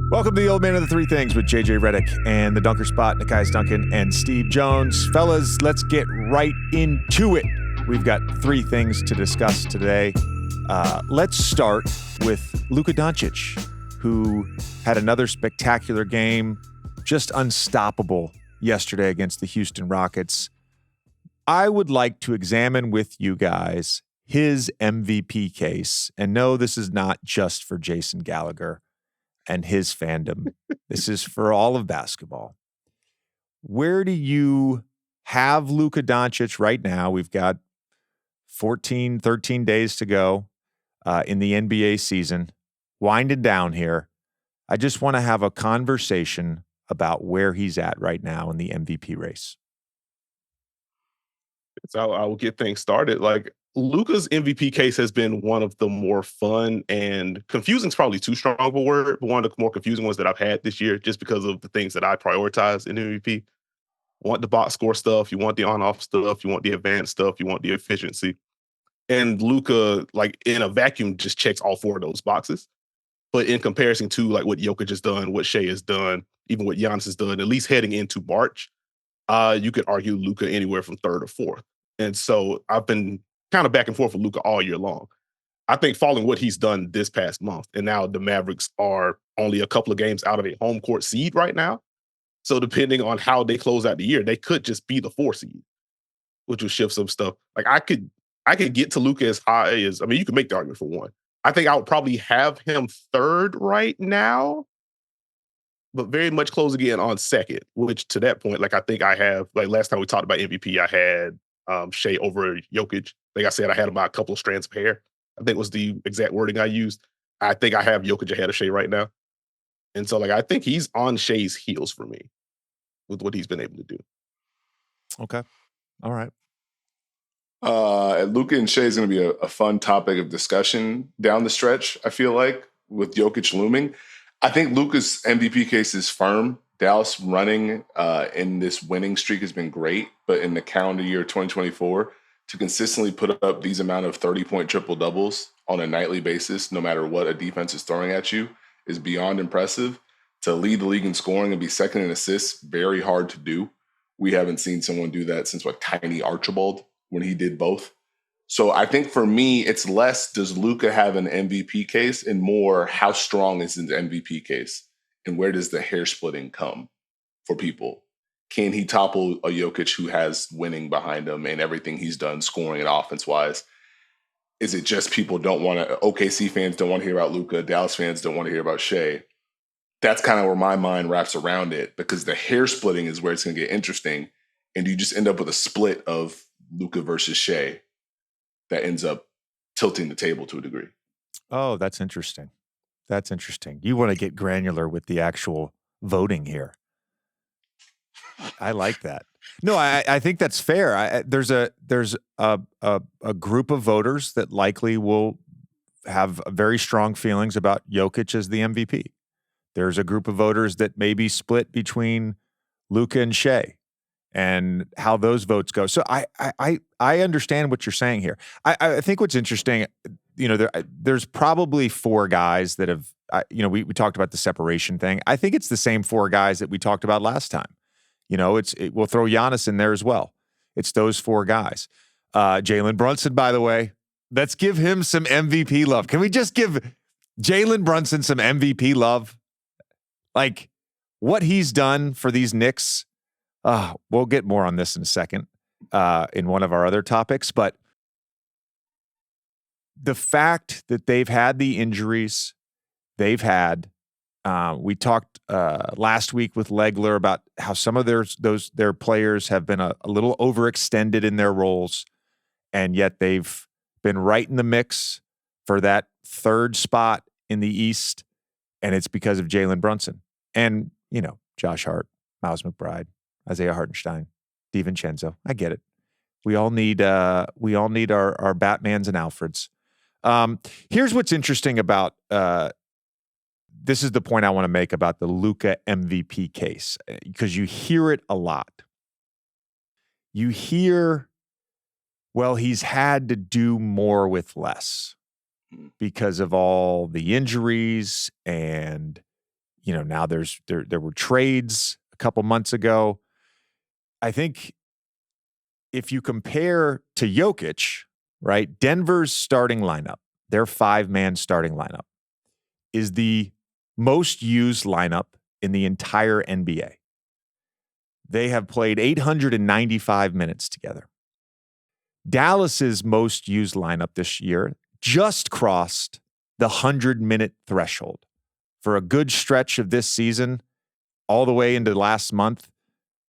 Welcome to the Old Man of the Three Things with JJ Redick and the Dunker Spot, Nekias Duncan and Steve Jones. Fellas, let's get right into it. We've got three things to discuss today. Let's start with Luka Doncic, who had another spectacular game, just unstoppable yesterday against the Houston Rockets. I would like to examine with you guys his MVP case. And no, this is not just for Jason Gallagher and his fandom. This is for all of basketball. Where do you have Luka Doncic right now? We've got 13 days to go in the NBA season. Winding down here. I just want to have a conversation about where he's at right now in the MVP race. So I will get things started. Like, Luka's MVP case has been one of the more fun and confusing is probably too strong of a word, but one of the more confusing ones that I've had this year, just because of the things that I prioritize in MVP. Want the box score stuff, you want the on-off stuff, you want the advanced stuff, you want the efficiency. And Luka, like, in a vacuum, just checks all four of those boxes. But in comparison to like what Jokic has done, what Shea has done, even what Giannis has done, at least heading into March, you could argue Luka anywhere from third or fourth. And so I've been kind of back and forth with Luka all year long. I think following what he's done this past month, and now the Mavericks are only a couple of games out of a home court seed right now. So depending on how they close out the year, they could just be the 4 seed, which will shift some stuff. Like, I could get to Luka as high as, I mean, you could make the argument for 1. I think I would probably have him third right now, but very much closing in on second, which to that point, like, I think I have, like, last time we talked about MVP, I had Shea over Jokic. Like I said, I had about a couple of strands of hair. I think was the exact wording I used. I think I have Jokic ahead of Shea right now. And so, like, I think he's on Shea's heels for me with what he's been able to do. Okay. All right. Luka and Shea is going to be a fun topic of discussion down the stretch, I feel like, with Jokic looming. I think Luka's MVP case is firm. Dallas running in this winning streak has been great, but in the calendar year 2024, to consistently put up these amount of 30-point triple-doubles on a nightly basis, no matter what a defense is throwing at you, is beyond impressive. To lead the league in scoring and be second in assists, very hard to do. We haven't seen someone do that since, Tiny Archibald, when he did both. So I think for me, it's less, does Luka have an MVP case, and more, how strong is his MVP case? And where does the hair splitting come for people? Can he topple a Jokic who has winning behind him and everything he's done scoring and offense-wise? Is it just people don't want to, OKC fans don't want to hear about Luka, Dallas fans don't want to hear about Shea? That's kind of where my mind wraps around it, because the hair splitting is where it's going to get interesting. And you just end up with a split of Luka versus Shea that ends up tilting the table to a degree. Oh, that's interesting. That's interesting. You want to get granular with the actual voting here. I like that. No, I think that's fair. There's a group of voters that likely will have very strong feelings about Jokic as the MVP. There's a group of voters that may be split between Luka and Shea, and how those votes go. So I understand what you're saying here. I think what's interesting, there's probably 4 guys that have, we talked about the separation thing. I think it's the same 4 guys that we talked about last time. We'll throw Giannis in there as well. It's those 4 guys. Jalen Brunson, by the way, let's give him some MVP love. Can we just give Jalen Brunson some MVP love? Like, what he's done for these Knicks. We'll get more on this in a second in one of our other topics, but the fact that they've had the injuries they've had, we talked last week with Legler about how some of their players have been a little overextended in their roles, and yet they've been right in the mix for that 3rd spot in the East, and it's because of Jalen Brunson and Josh Hart, Miles McBride, Isaiah Hartenstein, DiVincenzo. I get it. We all need our Batmans and Alfreds. Here's what's interesting about this is the point I want to make about the Luka MVP case, because you hear it a lot. You hear, well, he's had to do more with less because of all the injuries and now there were trades a couple months ago. I think if you compare to Jokic, right, Denver's starting lineup, their 5-man starting lineup, is the most used lineup in the entire NBA. They have played 895 minutes together. Dallas's most used lineup this year just crossed the 100-minute threshold. For a good stretch of this season, all the way into last month,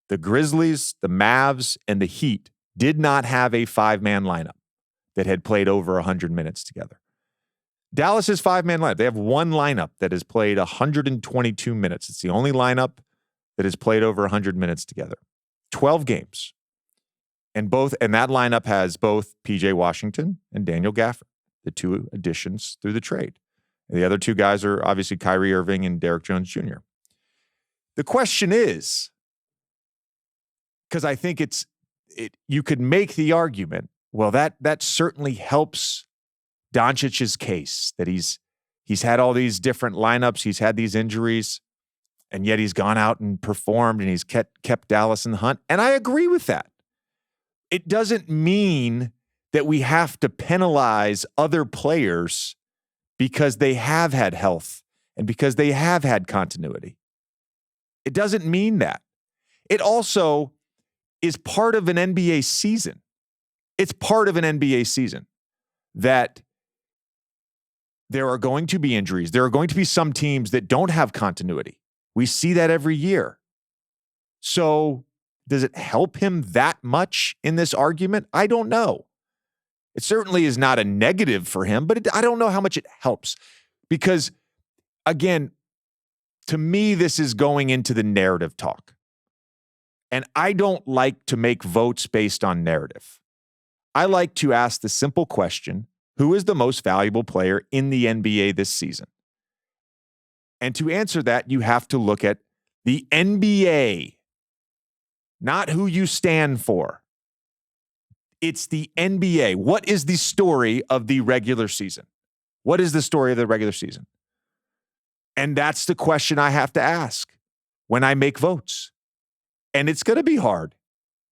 the Grizzlies, the Mavs, and the Heat did not have a 5-man lineup that had played over 100 minutes together. Dallas's 5-man lineup, they have one lineup that has played 122 minutes. It's the only lineup that has played over 100 minutes together. 12 games. And that lineup has both PJ Washington and Daniel Gafford, the two additions through the trade. And the other two guys are obviously Kyrie Irving and Derrick Jones Jr. The question is, because I think you could make the argument, well, that certainly helps Doncic's case, that he's had all these different lineups, he's had these injuries, and yet he's gone out and performed and he's kept Dallas in the hunt. And I agree with that. It doesn't mean that we have to penalize other players because they have had health and because they have had continuity. It doesn't mean that. It also is part of an NBA season. It's part of an NBA season that there are going to be injuries. There are going to be some teams that don't have continuity. We see that every year. So does it help him that much in this argument? I don't know. It certainly is not a negative for him, but I don't know how much it helps. Because, again, to me, this is going into the narrative talk. And I don't like to make votes based on narrative. I like to ask the simple question, who is the most valuable player in the NBA this season? And to answer that, you have to look at the NBA, not who you stand for. It's the NBA. What is the story of the regular season? What is the story of the regular season? And that's the question I have to ask when I make votes. And it's going to be hard.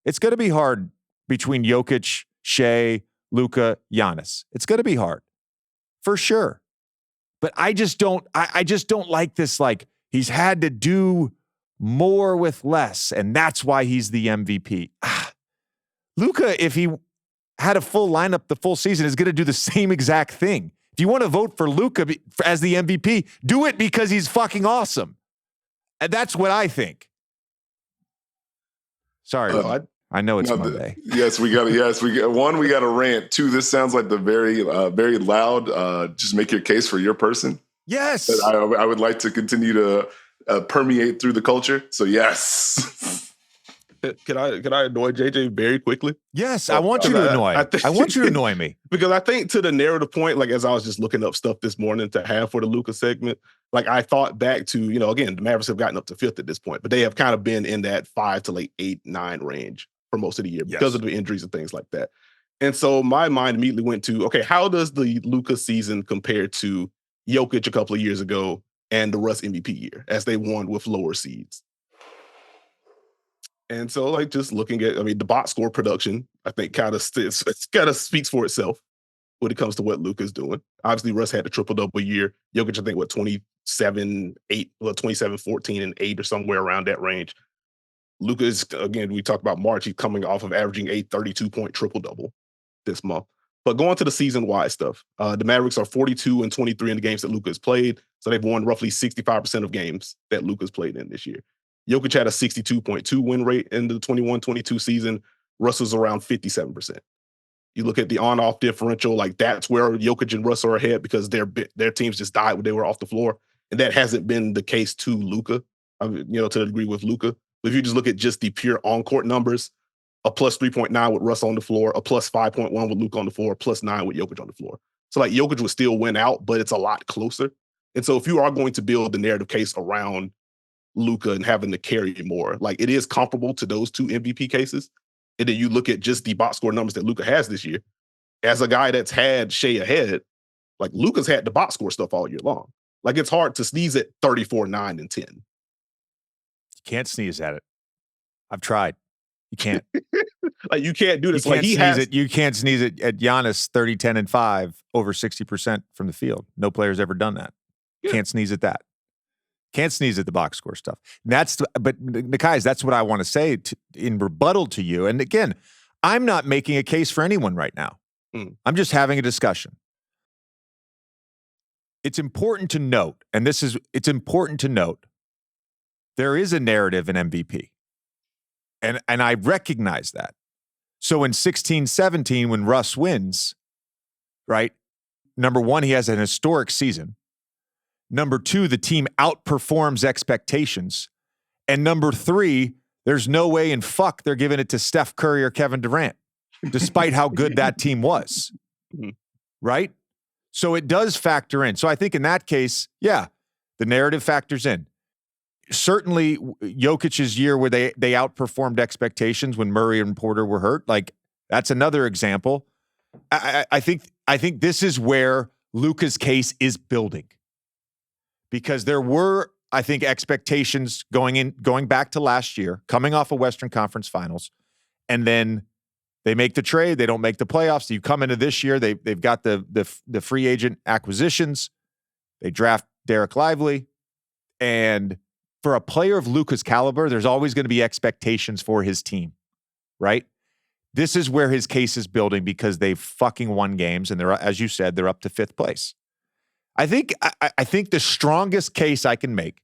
It's going to be hard between Jokic, Shea, Luka, Giannis. It's going to be hard, for sure. But I just don't like this, like, he's had to do more with less, and that's why he's the MVP. Luka, if he had a full lineup the full season, is going to do the same exact thing. If you want to vote for Luka as the MVP, do it because he's fucking awesome. And that's what I think. Sorry, I know it's Monday. Yes, we got a rant. Two, this sounds like the very loud, just make your case for your person. Yes. That I would like to continue to permeate through the culture. So yes. Can I annoy JJ very quickly? Yes, I want you to annoy. I want you to annoy me. Because I think to the narrative point, like as I was just looking up stuff this morning to have for the Luka segment, like I thought back to, again, the Mavericks have gotten up to 5th at this point, but they have kind of been in that 5 to like 8, 9 range for most of the year because of the injuries and things like that. And so my mind immediately went to, okay, how does the Luka season compare to Jokic a couple of years ago and the Russ MVP year as they won with lower seeds? And so, like, just looking at, the box score production, I think kind of speaks for itself when it comes to what Luka's doing. Obviously, Russ had a triple-double year. Jokic, I think, 27, 14, and 8 or somewhere around that range. Luka is, again, we talked about March, he's coming off of averaging a 32-point triple-double this month. But going to the season-wide stuff, the Mavericks are 42-23 in the games that Luka has played, so they've won roughly 65% of games that Luka's played in this year. Jokic had a 62.2 win rate in the 21-22 season. Russ was around 57%. You look at the on-off differential, like that's where Jokic and Russ are ahead because their teams just died when they were off the floor. And that hasn't been the case to Luka, to the degree with Luka. But if you just look at just the pure on-court numbers, a plus 3.9 with Russ on the floor, a plus 5.1 with Luka on the floor, plus 9 with Jokic on the floor. So like Jokic would still win out, but it's a lot closer. And so if you are going to build the narrative case around Luka and having to carry more, like it is comparable to those two MVP cases. And then you look at just the box score numbers that Luka has this year. As a guy that's had Shea ahead, like Luka's had the box score stuff all year long. Like, it's hard to sneeze at 34, 9, and 10. You can't sneeze at it. I've tried. You can't. Like, you can't do this. You can't like, sneeze it. You can't sneeze it at Giannis 30, 10, and 5 over 60% from the field. No player's ever done that. Yeah. Can't sneeze at that. Can't sneeze at the box score stuff. But Nekias, that's what I want to say in rebuttal to you. And again, I'm not making a case for anyone right now. I'm just having a discussion. It's important to note, and it's important to note, there is a narrative in MVP. And I recognize that. So in 16-17, when Russ wins, right, number one, he has an historic season. Number two, the team outperforms expectations. And number three, there's no way in fuck they're giving it to Steph Curry or Kevin Durant, despite how good that team was. Right? So it does factor in. So I think in that case, yeah, the narrative factors in. Certainly, Jokic's year where they outperformed expectations when Murray and Porter were hurt, like that's another example. I think this is where Luka's case is building, because there were, I think, expectations going back to last year, coming off of Western Conference Finals, and then they make the trade, they don't make the playoffs. You come into this year, they've got the free agent acquisitions, they draft Derek Lively, and for a player of Luka's caliber, there's always going to be expectations for his team, right? This is where his case is building because they've fucking won games, and they're, as you said, they're up to 5th place. I think the strongest case I can make.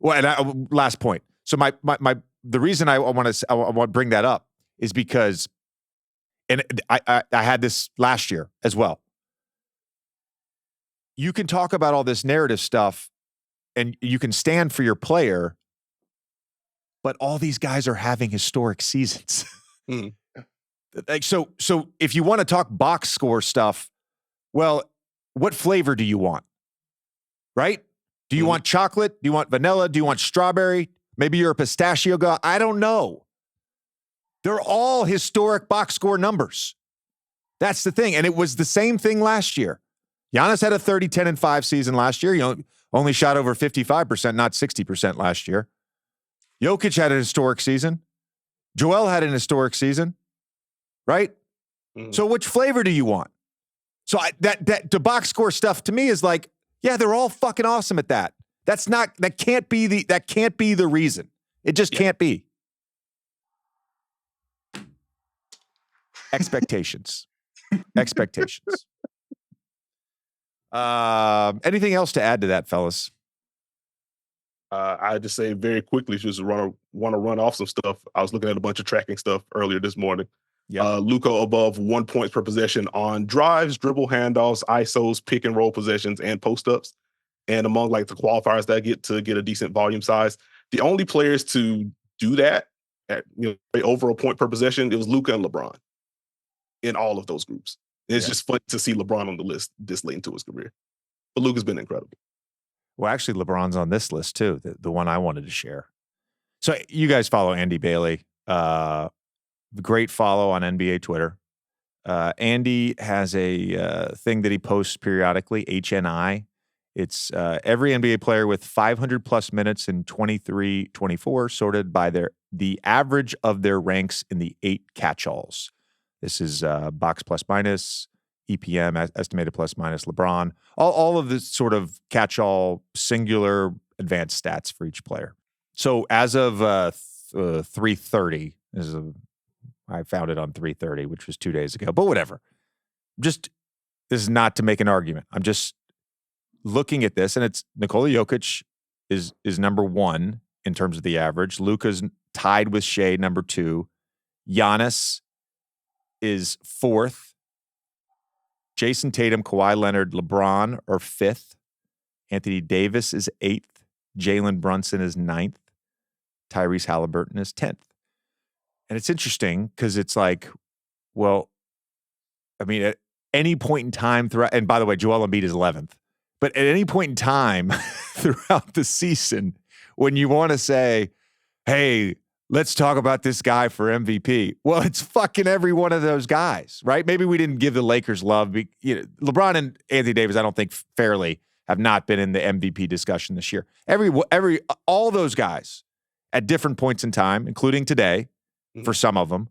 Well, and last point. So the reason I want to bring that up is because, and I had this last year as well. You can talk about all this narrative stuff, and you can stand for your player, but all these guys are having historic seasons. Like so if you want to talk box score stuff, well, what flavor do you want? Right? Do you want chocolate? Do you want vanilla? Do you want strawberry? Maybe you're a pistachio guy. I don't know. They're all historic box score numbers. That's the thing. And it was the same thing last year. Giannis had a 30, 10, and 5 season last year. Only shot over 55%, not 60% last year. Jokic had an historic season. Joel had an historic season, right? So which flavor do you want? So that the box score stuff to me is like, yeah, they're all fucking awesome at that. That can't be the reason. It just can't be. Expectations. Anything else to add to that, fellas? I just say very quickly, just want to run off some stuff. I was looking at a bunch of tracking stuff earlier this morning. Luka above 1 point per possession on drives, dribble handoffs, ISOs, pick and roll possessions, and post ups. And among like the qualifiers that get a decent volume size, the only players to do that at over a point per possession, it was Luka and LeBron in all of those groups. And it's just fun to see LeBron on the list this late into his career. But Luka's been incredible. Well, actually, LeBron's on this list too, the one I wanted to share. So you guys follow Andy Bailey. Great follow on NBA Twitter. Andy has a thing that he posts periodically, HNI. It's every NBA player with 500-plus minutes in 23-24 sorted by the average of their ranks in the 8 catch-alls. This is box plus minus, EPM, estimated plus minus, LeBron, all of this sort of catch-all singular advanced stats for each player. So as of 3:30, I found it on 3:30, which was 2 days ago, but whatever. This is not to make an argument. I'm just looking at this, and it's Nikola Jokic is number 1 in terms of the average. Luka's tied with Shea, number 2. Giannis is 4th. Jason Tatum, Kawhi Leonard, LeBron are 5th. Anthony Davis is 8th. Jalen Brunson is 9th. Tyrese Halliburton is 10th. And it's interesting because it's like, well, I mean, at any point in time throughout, and by the way, Joel Embiid is 11th. But at any point in time throughout the season, when you want to say, hey, let's talk about this guy for MVP. Well, it's fucking every one of those guys, right? Maybe we didn't give the Lakers love. LeBron and Anthony Davis, I don't think fairly have not been in the MVP discussion this year. All those guys at different points in time, including today, for some of them,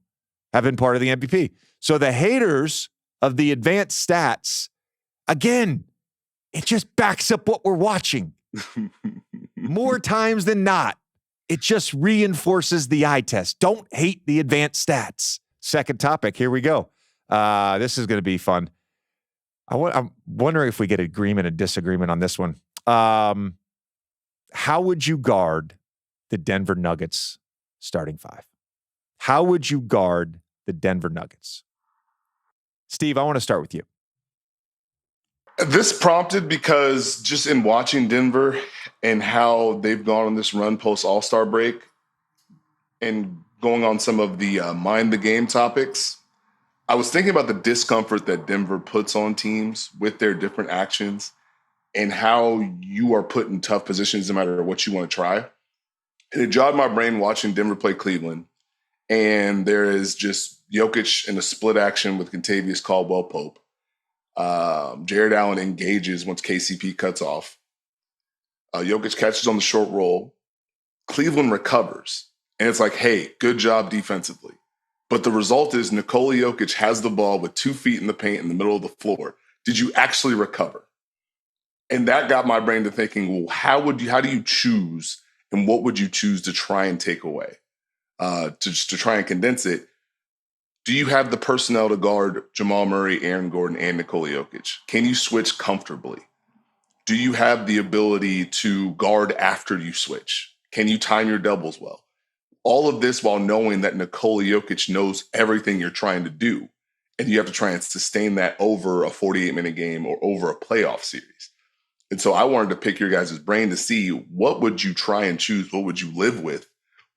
have been part of the MVP. So the haters of the advanced stats, again, it just backs up what we're watching. More times than not, it just reinforces the eye test. Don't hate the advanced stats. Second topic, here we go. This is going to be fun. I'm wondering if we get agreement and disagreement on this one. How would you guard the Denver Nuggets starting five? How would you guard the Denver Nuggets? Steve, I want to start with you. This prompted because just in watching Denver and how they've gone on this run post All-Star break and going on some of the mind the game topics, I was thinking about the discomfort that Denver puts on teams with their different actions and how you are put in tough positions no matter what you want to try. And it jogged my brain watching Denver play Cleveland. And there is just Jokic in a split action with Kentavious Caldwell-Pope. Jared Allen engages once KCP cuts off. Jokic catches on the short roll. Cleveland recovers. And it's like, hey, good job defensively. But the result is Nikola Jokic has the ball with 2 feet in the paint in the middle of the floor. Did you actually recover? And that got my brain to thinking, well, how do you choose and what would you choose to try and take away? To try and condense it, do you have the personnel to guard Jamal Murray, Aaron Gordon, and Nikola Jokic? Can you switch comfortably? Do you have the ability to guard after you switch? Can you time your doubles well? All of this while knowing that Nikola Jokic knows everything you're trying to do, and you have to try and sustain that over a 48-minute game or over a playoff series. And so I wanted to pick your guys' brain to see what would you try and choose? What would you live with?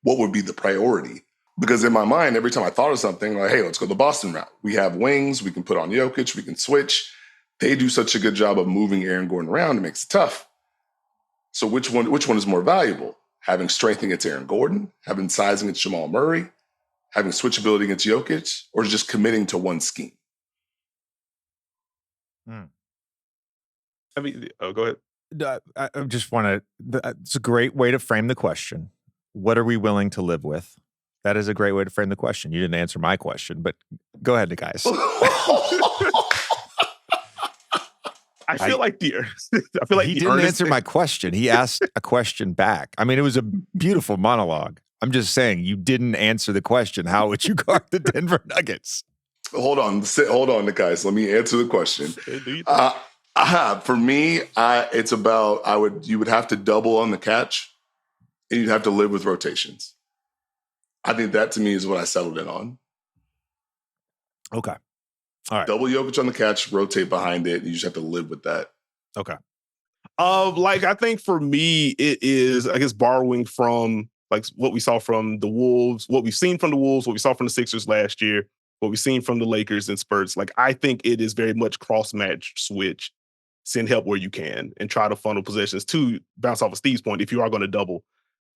What would be the priority? Because in my mind, every time I thought of something, like, hey, let's go the Boston route. We have wings. We can put on Jokic. We can switch. They do such a good job of moving Aaron Gordon around. It makes it tough. So which one is more valuable? Having strength against Aaron Gordon, having size against Jamal Murray, having switchability against Jokic, or just committing to one scheme? I mean, go ahead. I just want to, it's a great way to frame the question. What are we willing to live with? That is a great way to frame the question. You didn't answer my question, but go ahead, guys. I feel like he didn't answer my question. He asked a question back. I mean, it was a beautiful monologue. I'm just saying you didn't answer the question. How would you guard the Denver Nuggets? Hold on, guys. Let me answer the question. For me, it's about you would have to double on the catch, and you'd have to live with rotations. I think that to me is what I settled in on. Okay. All right. Double Jokic on the catch, rotate behind it. You just have to live with that. Okay. I think for me, it is, I guess, borrowing from like what we saw from the Wolves, what we've seen from the Wolves, what we saw from the Sixers last year, what we've seen from the Lakers and Spurs. Like, I think it is very much cross-match switch, send help where you can, and try to funnel possessions. To bounce off of Steve's point, if you are going to double,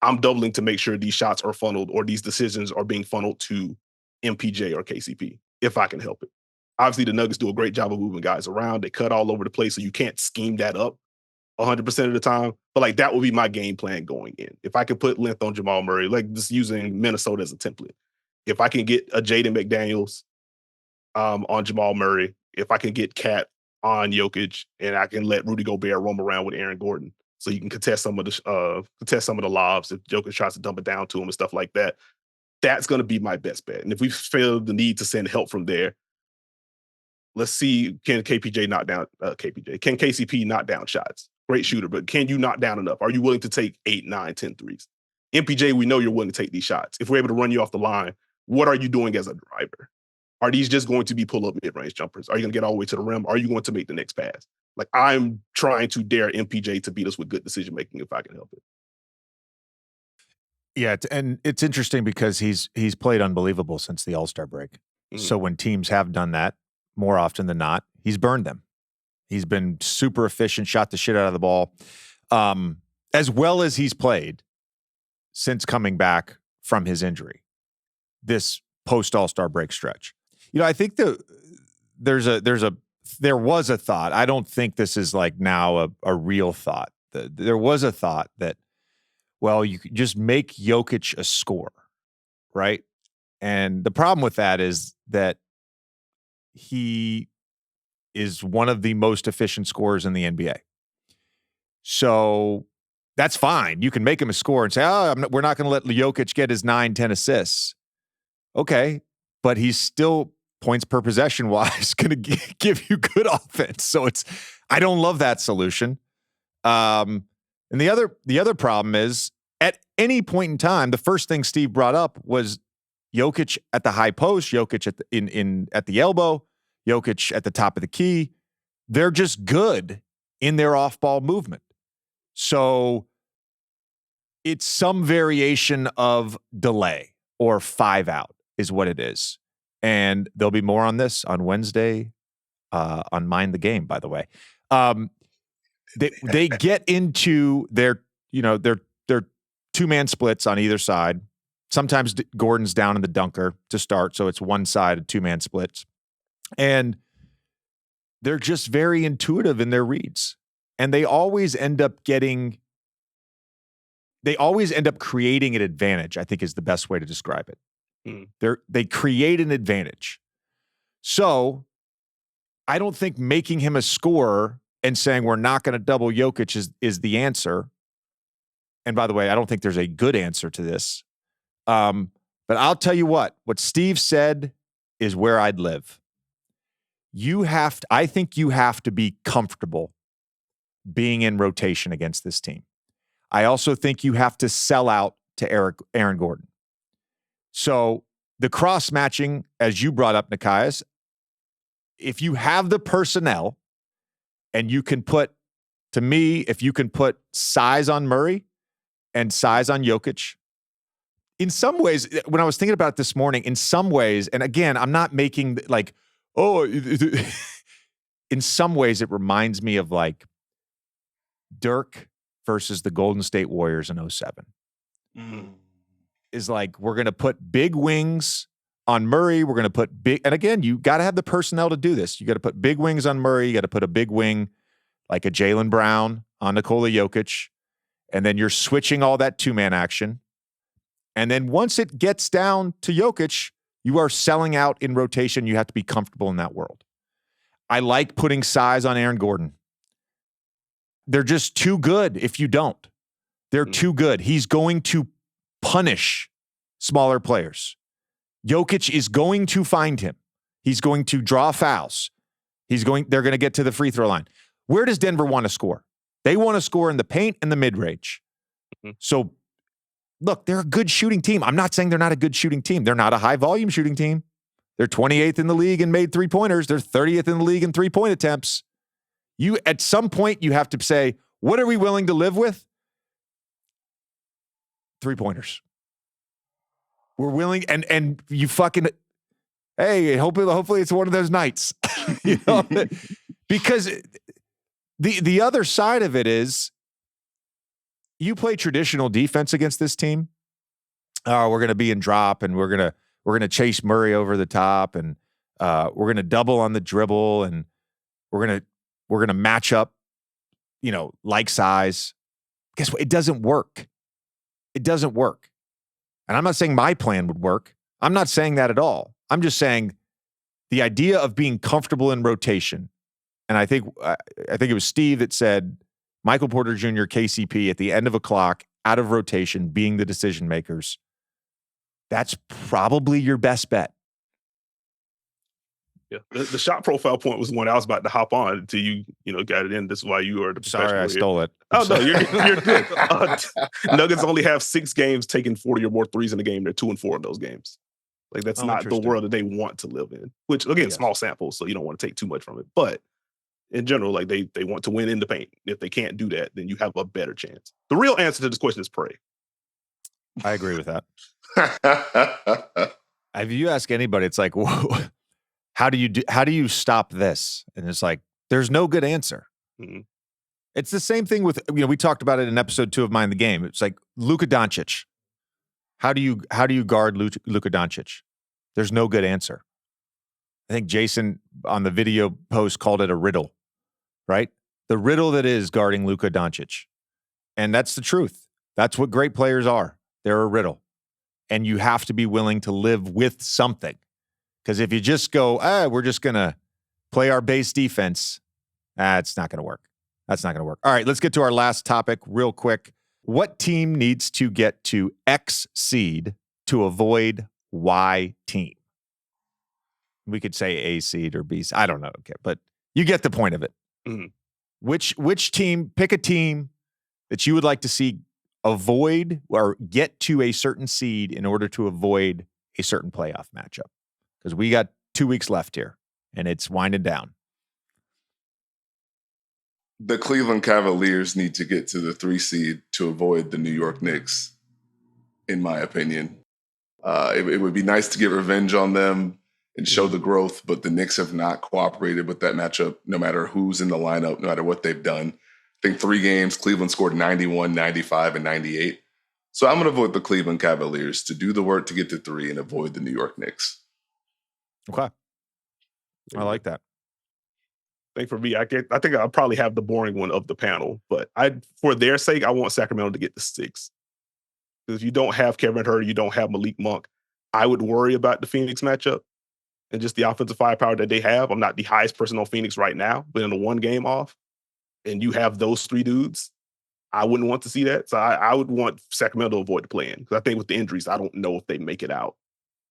I'm doubling to make sure these shots are funneled or these decisions are being funneled to MPJ or KCP, if I can help it. Obviously, the Nuggets do a great job of moving guys around. They cut all over the place, so you can't scheme that up 100% of the time. But, like, that would be my game plan going in. If I can put length on Jamal Murray, like just using Minnesota as a template. If I can get a Jaden McDaniels on Jamal Murray, if I can get Cat on Jokic, and I can let Rudy Gobert roam around with Aaron Gordon, so you can contest some of the lobs if Jokic tries to dump it down to him and stuff like that. That's going to be my best bet. And if we feel the need to send help from there, let's see, can KCP knock down shots? Great shooter, but can you knock down enough? Are you willing to take 8, 9, 10 threes? MPJ, we know you're willing to take these shots. If we're able to run you off the line, what are you doing as a driver? Are these just going to be pull-up mid-range jumpers? Are you going to get all the way to the rim? Are you going to make the next pass? Like, I'm trying to dare MPJ to beat us with good decision-making if I can help it. Yeah, and it's interesting because he's played unbelievable since the All-Star break. Mm-hmm. So when teams have done that, more often than not, he's burned them. He's been super efficient, shot the shit out of the ball, as well as he's played since coming back from his injury, this post All-Star break stretch. You know, I think there's a there was a thought. I don't think this is like now a real thought. There was a thought that, well, you could just make Jokic a scorer, right? And the problem with that is that he is one of the most efficient scorers in the NBA. So that's fine. You can make him a scorer and say, we're not going to let Jokic get his 9-10 assists. Okay, but he's still points per possession wise going to give you good offense. So I don't love that solution. And the other problem is at any point in time, the first thing Steve brought up was Jokic at the high post, Jokic at the elbow, Jokic at the top of the key. They're just good in their off-ball movement. So it's some variation of delay or 5 out is what it is. And there'll be more on this on Wednesday on Mind the Game, by the way. They get into their two-man splits on either side. Sometimes Gordon's down in the dunker to start, so it's one-sided two-man splits. And they're just very intuitive in their reads. And they always end up creating an advantage, I think is the best way to describe it. They create an advantage. So I don't think making him a scorer and saying we're not going to double Jokic is the answer. And by the way, I don't think there's a good answer to this. But I'll tell you what Steve said is where I'd live. I think you have to be comfortable being in rotation against this team. I also think you have to sell out to Aaron Gordon. So the cross matching, as you brought up, Nekias, if you have the personnel and you can if you can put size on Murray and size on Jokic, in some ways, when I was thinking about it this morning, in some ways, and again, I'm not making in some ways, it reminds me of like Dirk versus the Golden State Warriors in 2007. Is like, we're going to put big wings on Murray. We're going to put and again, you got to have the personnel to do this. You got to put big wings on Murray. You got to put a big wing like a Jaylen Brown on Nikola Jokic. And then you're switching all that two-man action. And then once it gets down to Jokic, you are selling out in rotation. You have to be comfortable in that world. I like putting size on Aaron Gordon. They're just too good if you don't. They're too good. He's going to punish smaller players. Jokic is going to find him. He's going to draw fouls. They're going to get to the free throw line. Where does Denver want to score? They want to score in the paint and the mid-range. So, look, they're a good shooting team. I'm not saying they're not a good shooting team. They're not a high-volume shooting team. They're 28th in the league in made three-pointers. They're 30th in the league in three-point attempts. At some point, you have to say, what are we willing to live with? Three-pointers. We're willing, and you fucking, hey, hopefully it's one of those nights. Because the other side of it is, you play traditional defense against this team. We're going to be in drop, and we're going to chase Murray over the top, and we're going to double on the dribble, and we're going to match up, like size. Guess what? It doesn't work. It doesn't work. And I'm not saying my plan would work. I'm not saying that at all. I'm just saying the idea of being comfortable in rotation. And I think it was Steve that said Michael Porter Jr., KCP at the end of a clock, out of rotation, being the decision makers. That's probably your best bet. Yeah, the shot profile point was the one I was about to hop on until you got it in. This is why you are the professional. Sorry, I stole it. Oh no, you're good. Nuggets only have 6 games taking 40 or more threes in a game. They're 2-4 in those games. Like that's not the world that they want to live in. Which again, small samples, so you don't want to take too much from it. But in general, like they want to win in the paint. If they can't do that, then you have a better chance. The real answer to this question is pray. I agree with that. If you ask anybody, it's like, whoa. How do you stop this? And it's like, there's no good answer. Mm-hmm. It's the same thing with, we talked about it in episode 2 of Mind the Game. It's like Luka Doncic. How do you guard Luka Doncic? There's no good answer. I think Jason on the video post called it a riddle, right? The riddle that is guarding Luka Doncic. And that's the truth. That's what great players are. They're a riddle. And you have to be willing to live with something. Because if you just go, we're just going to play our base defense, it's not going to work. That's not going to work. All right, let's get to our last topic real quick. What team needs to get to X seed to avoid Y team? We could say A seed or B seed. I don't know. Okay, but you get the point of it. Mm-hmm. Which team, pick a team that you would like to see avoid or get to a certain seed in order to avoid a certain playoff matchup. Because we got 2 weeks left here, and it's winding down. The Cleveland Cavaliers need to get to the 3 seed to avoid the New York Knicks, in my opinion. It would be nice to get revenge on them and show the growth, but the Knicks have not cooperated with that matchup, no matter who's in the lineup, no matter what they've done. I think 3 games, Cleveland scored 91, 95, and 98. So I'm going to vote the Cleveland Cavaliers to do the work to get to 3 and avoid the New York Knicks. Okay. I like that. I think for me, I think I'll probably have the boring one of the panel, but for their sake, I want Sacramento to get to 6. Because if you don't have Kevin Huerter, you don't have Malik Monk, I would worry about the Phoenix matchup and just the offensive firepower that they have. I'm not the highest person on Phoenix right now, but in a 1 game off, and you have those 3 dudes, I wouldn't want to see that. So I would want Sacramento to avoid the play-in. Because I think with the injuries, I don't know if they make it out.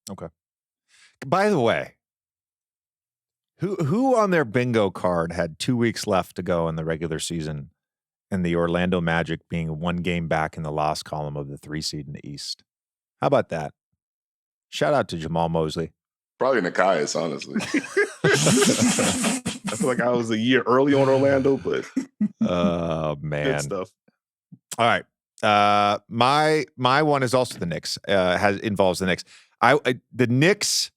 Okay. By the way, who on their bingo card had 2 weeks left to go in the regular season and the Orlando Magic being 1 game back in the loss column of the 3 seed in the East? How about that? Shout out to Jamal Mosley. Probably Nekias, honestly. I feel like I was a year early on Orlando, but oh man, good stuff. All right, my one is also the Knicks. Involves the Knicks. The Knicks.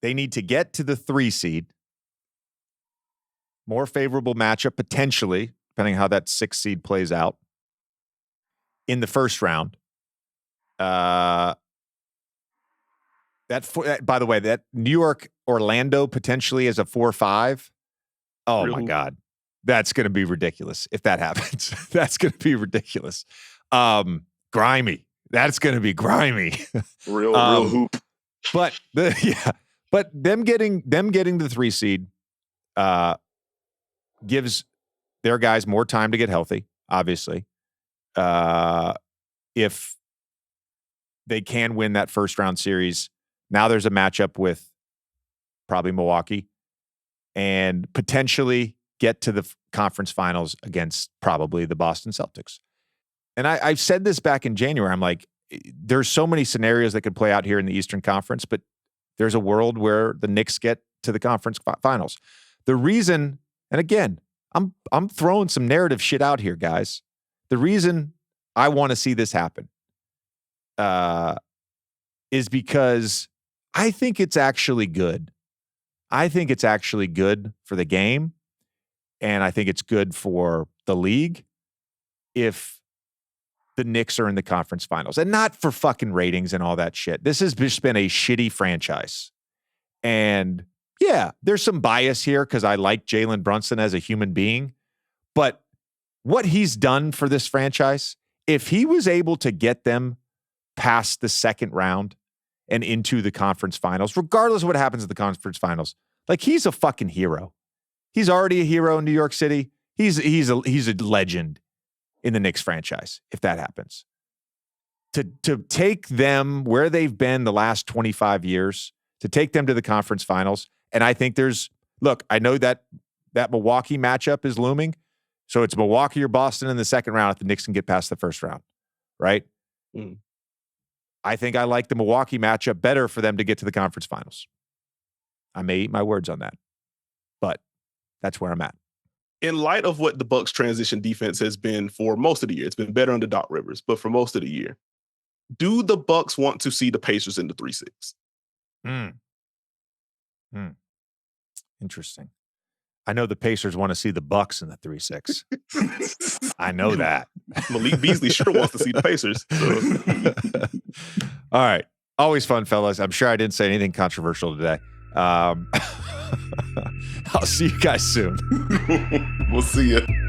They need to get to the 3 seed. More favorable matchup potentially, depending on how that 6 seed plays out in the first round. By the way, that New York Orlando potentially as a 4-5. Oh Really? My God. That's going to be ridiculous if that happens. That's going to be ridiculous. Grimy. That's going to be grimy. Real hoop. But them getting the 3 seed gives their guys more time to get healthy, obviously. If they can win that first round series, now there's a matchup with probably Milwaukee and potentially get to the conference finals against probably the Boston Celtics. And I've said this back in January. I'm like, there's so many scenarios that could play out here in the Eastern Conference, but there's a world where the Knicks get to the conference finals. The reason, and again, I'm throwing some narrative shit out here, guys. The reason I want to see this happen is because I think it's actually good. I think it's actually good for the game, and I think it's good for the league if the Knicks are in the conference finals, and not for fucking ratings and all that shit. This has just been a shitty franchise. And yeah, there's some bias here because I like Jalen Brunson as a human being, but what he's done for this franchise, if he was able to get them past the second round and into the conference finals, regardless of what happens at the conference finals, like he's a fucking hero. He's already a hero in New York City. He's a legend in the Knicks franchise if that happens. To take them where they've been the last 25 years, to take them to the conference finals, and I think I know that Milwaukee matchup is looming, so it's Milwaukee or Boston in the second round if the Knicks can get past the first round, right? Mm. I think I like the Milwaukee matchup better for them to get to the conference finals. I may eat my words on that, but that's where I'm at. In light of what the Bucks transition defense has been for most of the year, it's been better under Doc Rivers, but for most of the year, do the Bucks want to see the Pacers in the 3-6? Interesting. I know the Pacers want to see the Bucks in the 3-6. I know that. Malik Beasley sure wants to see the Pacers. So. All right. Always fun, fellas. I'm sure I didn't say anything controversial today. I'll see you guys soon. We'll see you.